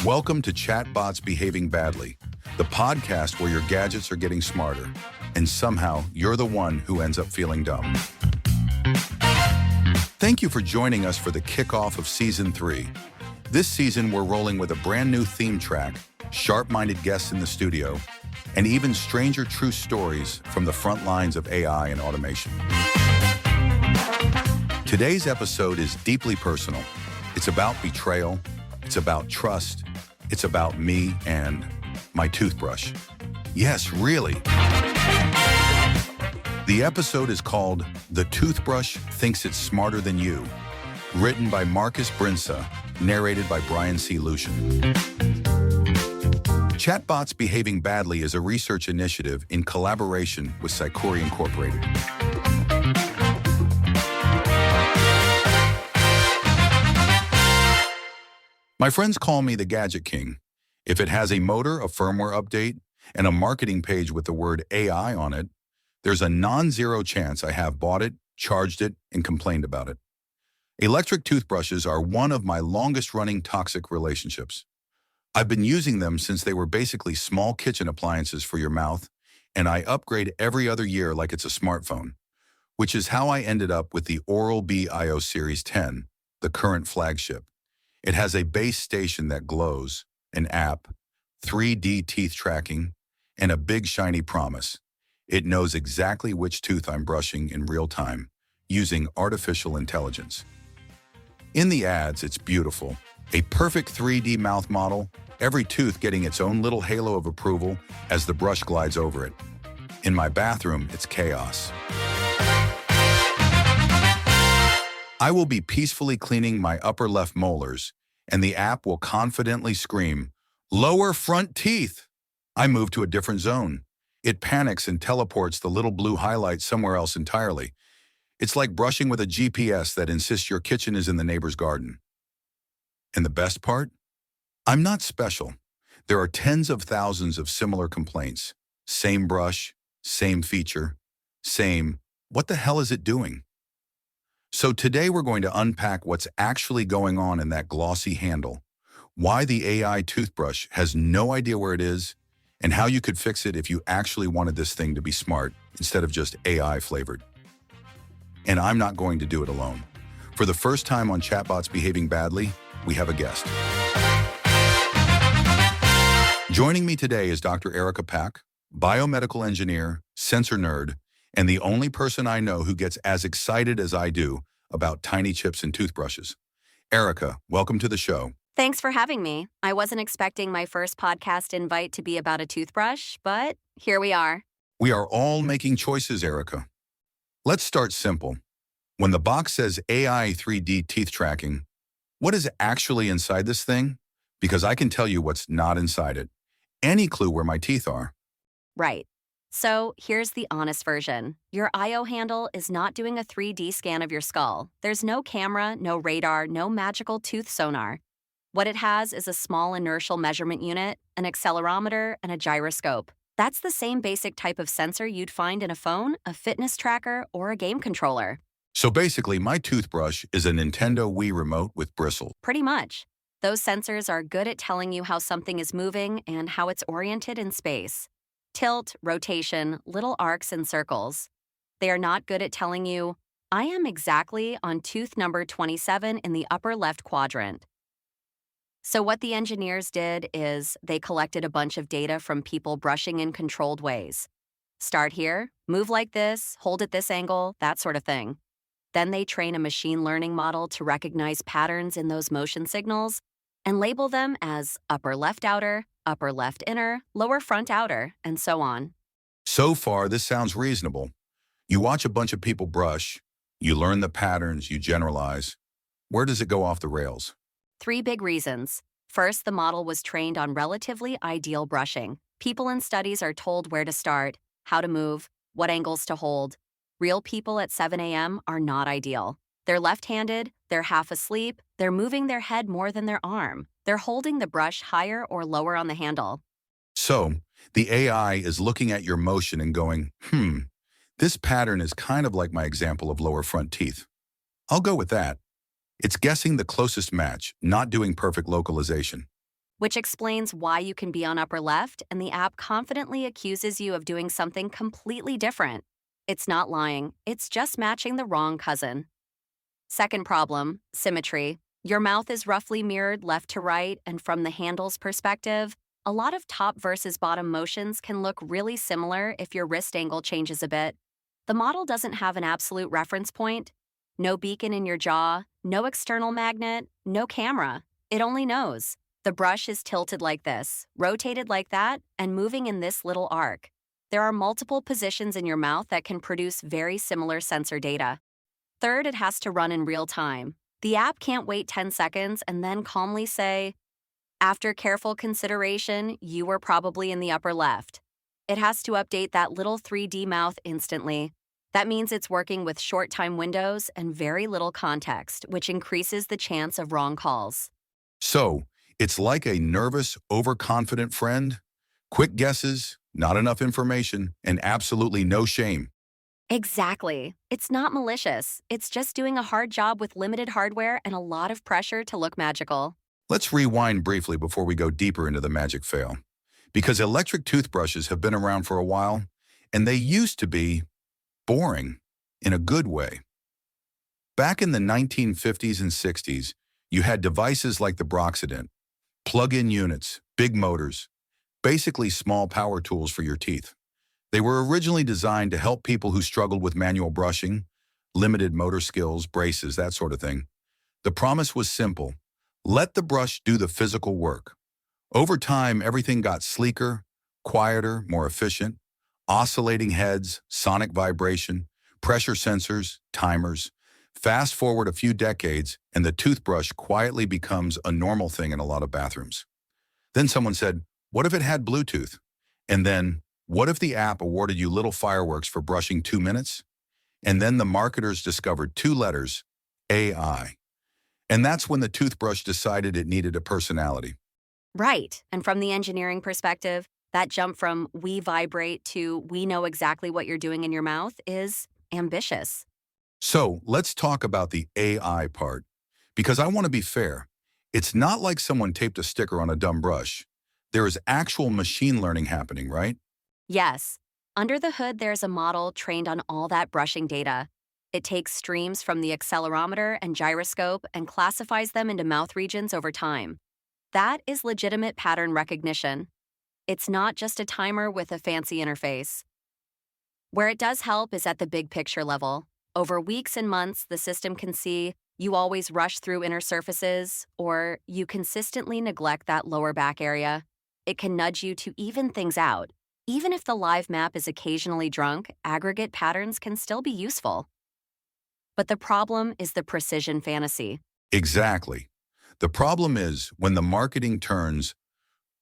Welcome to Chatbots Behaving Badly, the podcast where your gadgets are getting smarter, and somehow you're the one who ends up feeling dumb. Thank you for joining us for the kickoff of Season 3. This season, we're rolling with a brand new theme track, sharp-minded guests in the studio, and even stranger true stories from the front lines of AI and automation. Today's episode is deeply personal. It's about betrayal, it's about trust, it's about me and my toothbrush. Yes, really. The episode is called The Toothbrush Thinks It's Smarter Than You, written by Marcus Brinsa, narrated by Brian C. Lucian. Chatbots Behaving Badly is a research initiative in collaboration with Psychori Incorporated. My friends call me the Gadget King. If it has a motor, a firmware update, and a marketing page with the word AI on it, there's a non-zero chance I have bought it, charged it, and complained about it. Electric toothbrushes are one of my longest-running toxic relationships. I've been using them since they were basically small kitchen appliances for your mouth, and I upgrade every other year like it's a smartphone, which is how I ended up with the Oral-B IO Series 10, the current flagship. It has a base station that glows, an app, 3D teeth tracking, and a big shiny promise. It knows exactly which tooth I'm brushing in real time, using artificial intelligence. In the ads, it's beautiful. A perfect 3D mouth model, every tooth getting its own little halo of approval as the brush glides over it. In my bathroom, it's chaos. I will be peacefully cleaning my upper left molars, and the app will confidently scream, "Lower front teeth!" I move to a different zone. It panics and teleports the little blue highlight somewhere else entirely. It's like brushing with a GPS that insists your kitchen is in the neighbor's garden. And the best part? I'm not special. There are tens of thousands of similar complaints. Same brush, same feature, same, what the hell is it doing? So today we're going to unpack what's actually going on in that glossy handle, why the AI toothbrush has no idea where it is, and how you could fix it if you actually wanted this thing to be smart instead of just AI flavored. And I'm not going to do it alone. For the first time on Chatbots Behaving Badly, we have a guest. Joining me today is Dr. Erica Pahk, biomedical engineer, sensor nerd, and the only person I know who gets as excited as I do about tiny chips and toothbrushes. Erica, welcome to the show. Thanks for having me. I wasn't expecting my first podcast invite to be about a toothbrush, but here we are. We are all making choices, Erica. Let's start simple. When the box says AI 3D teeth tracking, what is actually inside this thing? Because I can tell you what's not inside it. Any clue where my teeth are? Right. So here's the honest version. Your IO handle is not doing a 3D scan of your skull. There's no camera, no radar, no magical tooth sonar. What it has is a small inertial measurement unit, an accelerometer, and a gyroscope. That's the same basic type of sensor you'd find in a phone, a fitness tracker, or a game controller. So basically, my toothbrush is a Nintendo Wii remote with bristles. Pretty much. Those sensors are good at telling you how something is moving and how it's oriented in space. Tilt, rotation, little arcs and circles. They are not good at telling you, I am exactly on tooth number 27 in the upper left quadrant. So what the engineers did is they collected a bunch of data from people brushing in controlled ways. Start here, move like this, hold at this angle, that sort of thing. Then they train a machine learning model to recognize patterns in those motion signals and label them as upper left outer, upper left inner, lower front outer, and so on. So far, this sounds reasonable. You watch a bunch of people brush, you learn the patterns, you generalize. Where does it go off the rails? 3 big reasons. First, the model was trained on relatively ideal brushing. People in studies are told where to start, how to move, what angles to hold. Real people at 7 a.m. are not ideal. They're left-handed, they're half asleep, they're moving their head more than their arm. They're holding the brush higher or lower on the handle. So, the AI is looking at your motion and going, this pattern is kind of like my example of lower front teeth. I'll go with that. It's guessing the closest match, not doing perfect localization. which explains why you can be on upper left and the app confidently accuses you of doing something completely different. It's not lying, it's just matching the wrong cousin. Second problem, symmetry. Your mouth is roughly mirrored left to right, and from the handle's perspective, a lot of top versus bottom motions can look really similar if your wrist angle changes a bit. The model doesn't have an absolute reference point. No beacon in your jaw, no external magnet, no camera. It only knows. The brush is tilted like this, rotated like that, and moving in this little arc. There are multiple positions in your mouth that can produce very similar sensor data. Third, it has to run in real time. The app can't wait 10 seconds and then calmly say, after careful consideration, you were probably in the upper left. It has to update that little 3D mouth instantly. That means it's working with short time windows and very little context, which increases the chance of wrong calls. So, it's like a nervous, overconfident friend. Quick guesses, not enough information, and absolutely no shame. Exactly. It's not malicious. It's just doing a hard job with limited hardware and a lot of pressure to look magical. Let's rewind briefly before we go deeper into the magic fail. Because electric toothbrushes have been around for a while, and they used to be boring in a good way. Back in the 1950s and 60s, you had devices like the Broxident, plug-in units, big motors, basically small power tools for your teeth. They were originally designed to help people who struggled with manual brushing, limited motor skills, braces, that sort of thing. The promise was simple. Let the brush do the physical work. Over time, everything got sleeker, quieter, more efficient. Oscillating heads, sonic vibration, pressure sensors, timers. Fast forward a few decades, and the toothbrush quietly becomes a normal thing in a lot of bathrooms. Then someone said, what if it had Bluetooth? And then, what if the app awarded you little fireworks for brushing 2 minutes? And then the marketers discovered 2 letters, AI. And that's when the toothbrush decided it needed a personality. Right. And from the engineering perspective, that jump from we vibrate to we know exactly what you're doing in your mouth is ambitious. So let's talk about the AI part. Because I want to be fair, it's not like someone taped a sticker on a dumb brush. There is actual machine learning happening, right? Yes. Under the hood, there's a model trained on all that brushing data. It takes streams from the accelerometer and gyroscope and classifies them into mouth regions over time. That is legitimate pattern recognition. It's not just a timer with a fancy interface. Where it does help is at the big picture level. Over weeks and months, the system can see you always rush through inner surfaces, or you consistently neglect that lower back area. It can nudge you to even things out. Even if the live map is occasionally drunk, aggregate patterns can still be useful. But the problem is the precision fantasy. Exactly. The problem is when the marketing turns,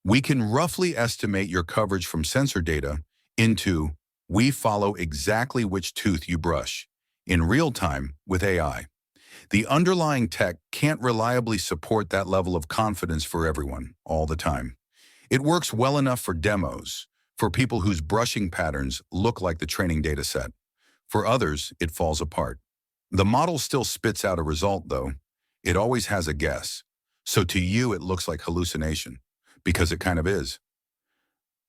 we can roughly estimate your coverage from sensor data into we follow exactly which tooth you brush in real time with AI. The underlying tech can't reliably support that level of confidence for everyone all the time. It works well enough for demos, for people whose brushing patterns look like the training data set. For others, it falls apart. The model still spits out a result, though. It always has a guess. So to you, it looks like hallucination, because it kind of is.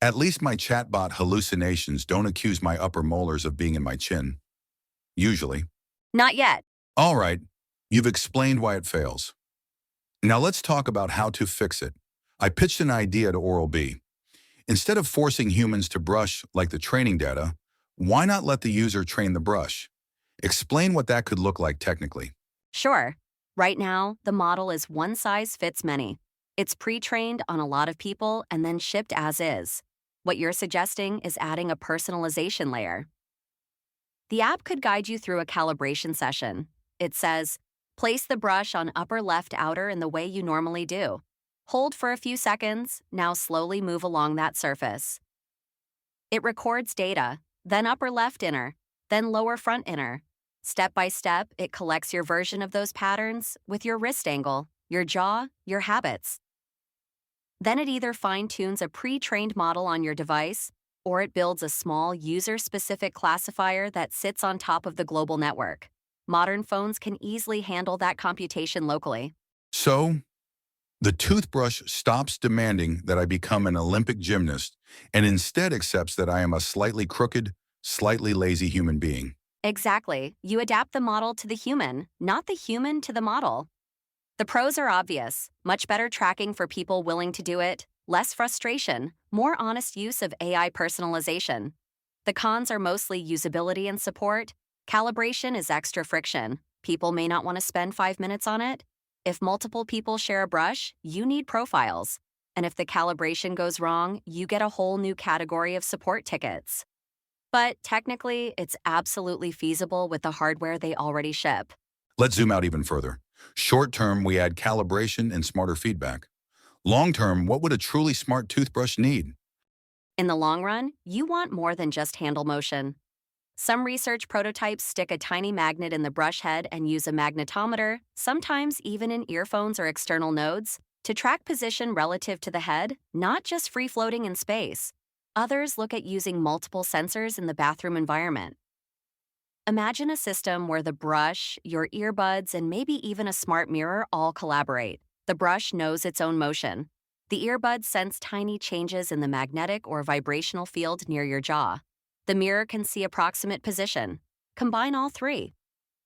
At least my chatbot hallucinations don't accuse my upper molars of being in my chin. Usually. Not yet. All right, you've explained why it fails. Now let's talk about how to fix it. I pitched an idea to Oral-B. Instead of forcing humans to brush like the training data, why not let the user train the brush? Explain what that could look like technically. Sure. Right now, the model is one size fits many. It's pre-trained on a lot of people and then shipped as is. What you're suggesting is adding a personalization layer. The app could guide you through a calibration session. It says, place the brush on upper left outer in the way you normally do. Hold for a few seconds, now slowly move along that surface. It records data, then upper left inner, then lower front inner. Step by step, it collects your version of those patterns with your wrist angle, your jaw, your habits. Then it either fine-tunes a pre-trained model on your device, or it builds a small user-specific classifier that sits on top of the global network. Modern phones can easily handle that computation locally. So, The toothbrush stops demanding that I become an Olympic gymnast and instead accepts that I am a slightly crooked, slightly lazy human being. Exactly. You adapt the model to the human, not the human to the model. The pros are obvious: much better tracking for people willing to do it, less frustration, more honest use of AI personalization. The cons are mostly usability and support. Calibration is extra friction. People may not want to spend 5 minutes on it. If multiple people share a brush, you need profiles. And if the calibration goes wrong, you get a whole new category of support tickets. But technically, it's absolutely feasible with the hardware they already ship. Let's zoom out even further. Short term, we add calibration and smarter feedback. Long term, what would a truly smart toothbrush need? In the long run, you want more than just handle motion. Some research prototypes stick a tiny magnet in the brush head and use a magnetometer, sometimes even in earphones or external nodes, to track position relative to the head, not just free-floating in space. Others look at using multiple sensors in the bathroom environment. Imagine a system where the brush, your earbuds, and maybe even a smart mirror all collaborate. The brush knows its own motion. The earbuds sense tiny changes in the magnetic or vibrational field near your jaw. The mirror can see approximate position. Combine all three,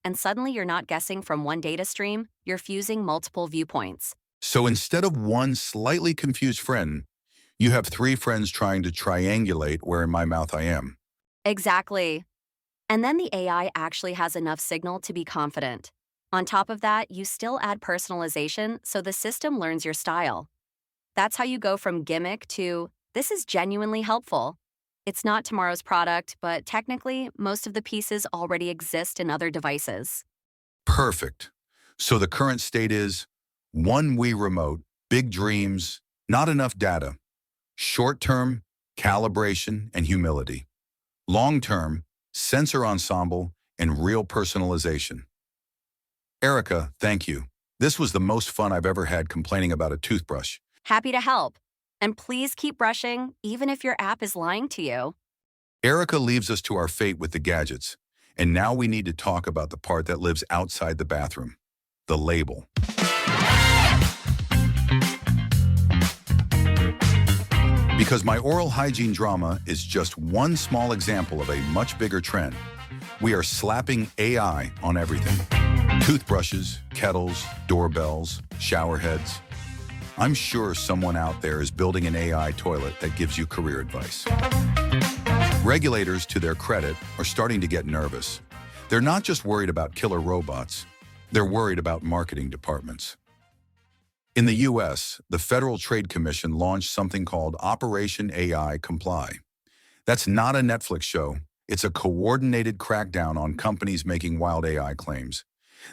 and suddenly you're not guessing from one data stream, you're fusing multiple viewpoints. So instead of one slightly confused friend, you have three friends trying to triangulate where in my mouth I am. Exactly. And then the AI actually has enough signal to be confident. On top of that, you still add personalization so the system learns your style. That's how you go from gimmick to, this is genuinely helpful. It's not tomorrow's product, but technically, most of the pieces already exist in other devices. Perfect. So the current state is one Wii remote, big dreams, not enough data. Short term, calibration and humility. Long term, sensor ensemble and real personalization. Erica, thank you. This was the most fun I've ever had complaining about a toothbrush. Happy to help. And please keep brushing, even if your app is lying to you. Erica leaves us to our fate with the gadgets. And now we need to talk about the part that lives outside the bathroom, the label. Because my oral hygiene drama is just one small example of a much bigger trend. We are slapping AI on everything. Toothbrushes, kettles, doorbells, shower heads. I'm sure someone out there is building an AI toilet that gives you career advice. Regulators, to their credit, are starting to get nervous. They're not just worried about killer robots, they're worried about marketing departments. In the US, the Federal Trade Commission launched something called Operation AI Comply. That's not a Netflix show. It's a coordinated crackdown on companies making wild AI claims.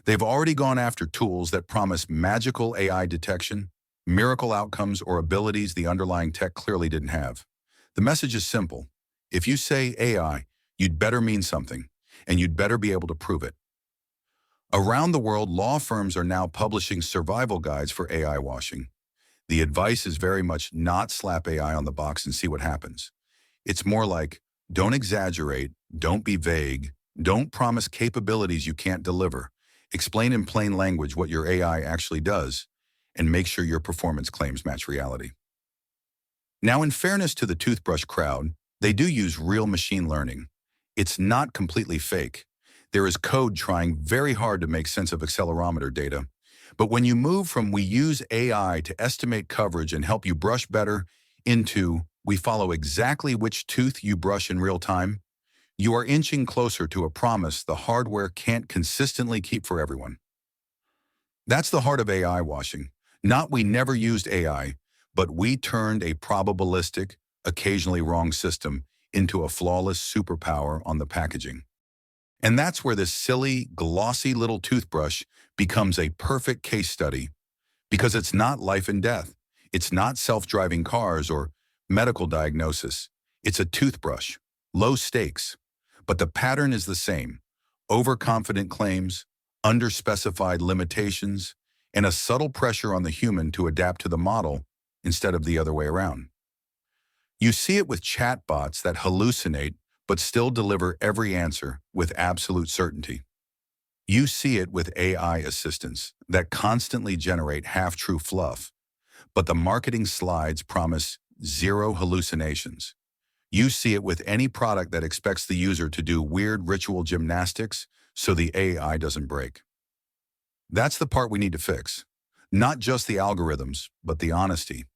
They've already gone after tools that promise magical AI detection, miracle outcomes, or abilities the underlying tech clearly didn't have. The message is simple. If you say AI, you'd better mean something, and you'd better be able to prove it. Around the world, law firms are now publishing survival guides for AI washing. The advice is very much not slap AI on the box and see what happens. It's more like, don't exaggerate, don't be vague, don't promise capabilities you can't deliver. Explain in plain language what your AI actually does, and make sure your performance claims match reality. Now, in fairness to the toothbrush crowd, they do use real machine learning. It's not completely fake. There is code trying very hard to make sense of accelerometer data. But when you move from we use AI to estimate coverage and help you brush better into we follow exactly which tooth you brush in real time, you are inching closer to a promise the hardware can't consistently keep for everyone. That's the heart of AI washing. Not we never used AI, but we turned a probabilistic, occasionally wrong system into a flawless superpower on the packaging. And that's where this silly, glossy little toothbrush becomes a perfect case study, because it's not life and death. It's not self-driving cars or medical diagnosis. It's a toothbrush, low stakes. But the pattern is the same: overconfident claims, underspecified limitations, and a subtle pressure on the human to adapt to the model instead of the other way around. You see it with chatbots that hallucinate but still deliver every answer with absolute certainty. You see it with AI assistants that constantly generate half-true fluff, but the marketing slides promise zero hallucinations. You see it with any product that expects the user to do weird ritual gymnastics so the AI doesn't break. That's the part we need to fix. Not just the algorithms, but the honesty.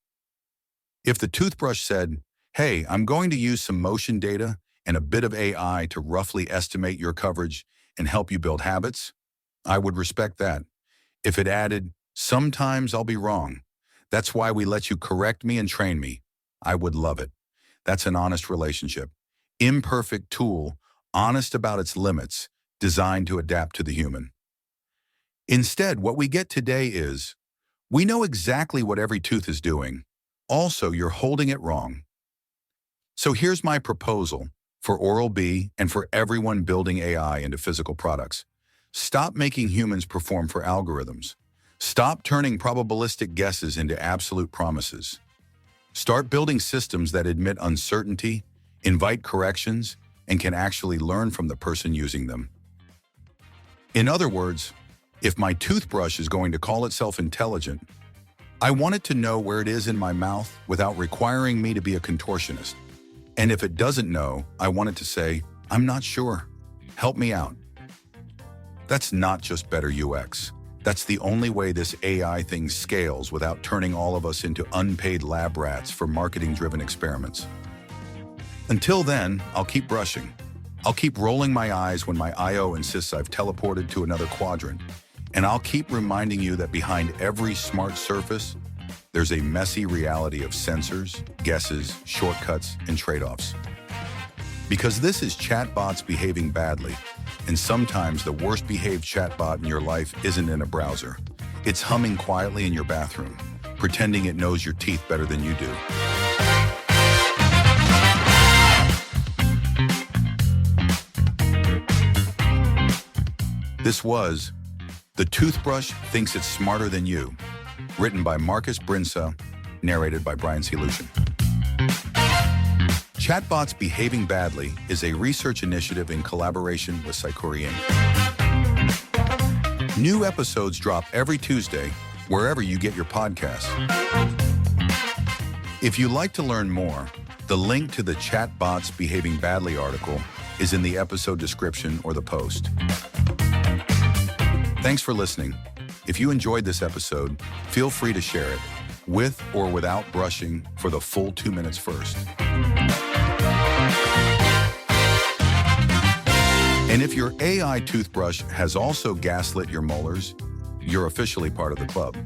If the toothbrush said, "Hey, I'm going to use some motion data and a bit of AI to roughly estimate your coverage and help you build habits," I would respect that. If it added, "Sometimes I'll be wrong. That's why we let you correct me and train me," I would love it. That's an honest relationship. Imperfect tool, honest about its limits, designed to adapt to the human. Instead, what we get today is, we know exactly what every tooth is doing. Also, you're holding it wrong. So here's my proposal for Oral-B and for everyone building AI into physical products. Stop making humans perform for algorithms. Stop turning probabilistic guesses into absolute promises. Start building systems that admit uncertainty, invite corrections, and can actually learn from the person using them. In other words, if my toothbrush is going to call itself intelligent, I want it to know where it is in my mouth without requiring me to be a contortionist. And if it doesn't know, I want it to say, "I'm not sure. Help me out." That's not just better UX. That's the only way this AI thing scales without turning all of us into unpaid lab rats for marketing-driven experiments. Until then, I'll keep brushing. I'll keep rolling my eyes when my IO insists I've teleported to another quadrant. And I'll keep reminding you that behind every smart surface, there's a messy reality of sensors, guesses, shortcuts, and trade-offs. Because this is Chatbots Behaving Badly, and sometimes the worst behaved chatbot in your life isn't in a browser. It's humming quietly in your bathroom, pretending it knows your teeth better than you do. This was The Toothbrush Thinks It's Smarter Than You, written by Marcus Brinsa, narrated by Brian C. Lucian. Chatbots Behaving Badly is a research initiative in collaboration with Psychuri Inc. New episodes drop every Tuesday, wherever you get your podcasts. If you'd like to learn more, the link to the Chatbots Behaving Badly article is in the episode description or the post. Thanks for listening. If you enjoyed this episode, feel free to share it, with or without brushing, for the full 2 minutes first. And if your AI toothbrush has also gaslit your molars, you're officially part of the club.